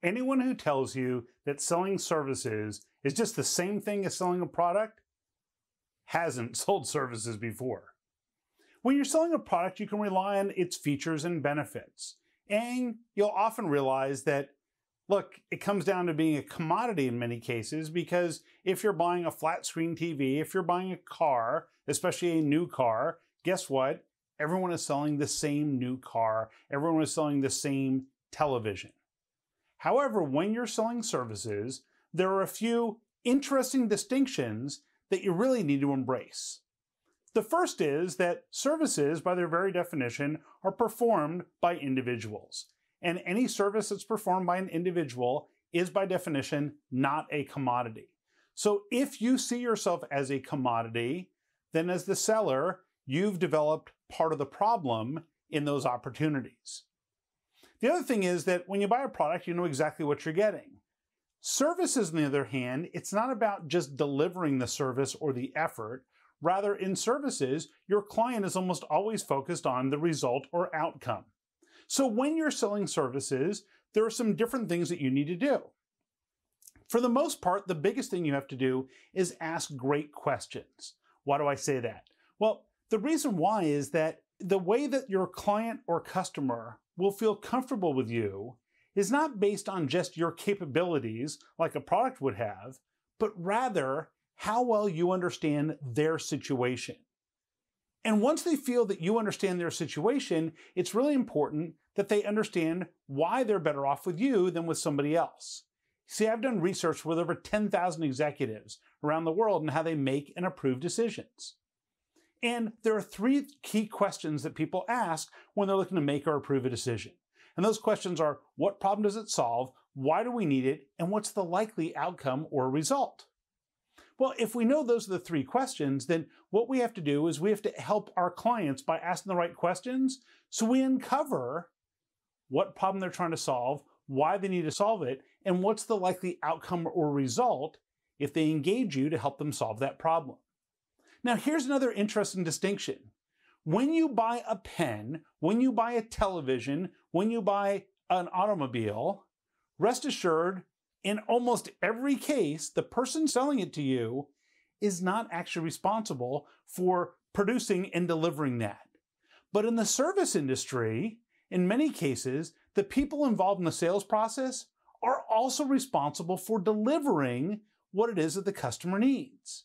Anyone who tells you that selling services is just the same thing as selling a product hasn't sold services before. When you're selling a product, you can rely on its features and benefits. And you'll often realize that, look, it comes down to being a commodity in many cases, because if you're buying a flat screen TV, if you're buying a car, especially a new car, guess what? Everyone is selling the same new car. Everyone is selling the same television. However, when you're selling services, there are a few interesting distinctions that you really need to embrace. The first is that services, by their very definition, are performed by individuals. And any service that's performed by an individual is, by definition, not a commodity. So if you see yourself as a commodity, then as the seller, you've developed part of the problem in those opportunities. The other thing is that when you buy a product, you know exactly what you're getting. Services, on the other hand, it's not about just delivering the service or the effort. Rather, in services, your client is almost always focused on the result or outcome. So when you're selling services, there are some different things that you need to do. For the most part, the biggest thing you have to do is ask great questions. Why do I say that? Well, the reason why is that the way that your client or customer will feel comfortable with you is not based on just your capabilities, like a product would have, but rather how well you understand their situation. And once they feel that you understand their situation, it's really important that they understand why they're better off with you than with somebody else. See, I've done research with over 10,000 executives around the world and how they make and approve decisions. And there are three key questions that people ask when they're looking to make or approve a decision. And those questions are, what problem does it solve? Why do we need it? And what's the likely outcome or result? Well, if we know those are the three questions, then what we have to do is we have to help our clients by asking the right questions so we uncover what problem they're trying to solve, why they need to solve it, and what's the likely outcome or result if they engage you to help them solve that problem. Now, here's another interesting distinction. When you buy a pen, when you buy a television, when you buy an automobile, rest assured, in almost every case, the person selling it to you is not actually responsible for producing and delivering that. But in the service industry, in many cases, the people involved in the sales process are also responsible for delivering what it is that the customer needs.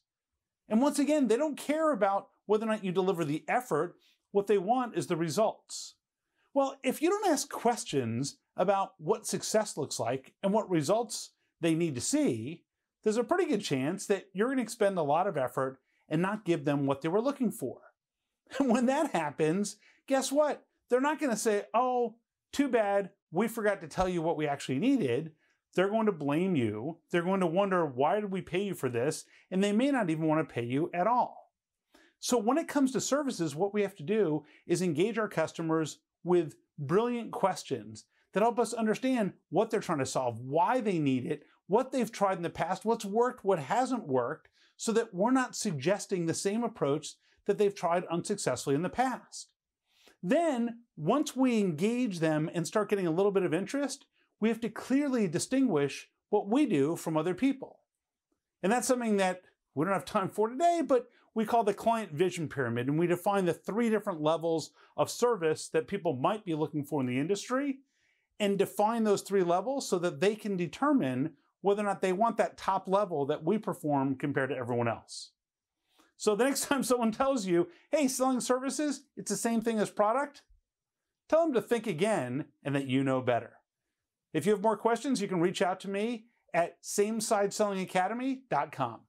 And once again, they don't care about whether or not you deliver the effort. What they want is the results. Well, if you don't ask questions about what success looks like and what results they need to see, there's a pretty good chance that you're going to expend a lot of effort and not give them what they were looking for. And when that happens, guess what? They're not going to say, oh, too bad, we forgot to tell you what we actually needed. They're going to blame you. They're going to wonder, why did we pay you for this? And they may not even want to pay you at all. So when it comes to services, what we have to do is engage our customers with brilliant questions that help us understand what they're trying to solve, why they need it, what they've tried in the past, what's worked, what hasn't worked, so that we're not suggesting the same approach that they've tried unsuccessfully in the past. Then, once we engage them and start getting a little bit of interest, we have to clearly distinguish what we do from other people. And that's something that we don't have time for today, but we call the client vision pyramid, and we define the three different levels of service that people might be looking for in the industry, and define those three levels so that they can determine whether or not they want that top level that we perform compared to everyone else. So the next time someone tells you, hey, selling services, it's the same thing as product, tell them to think again and that you know better. If you have more questions, you can reach out to me at samesidesellingacademy.com.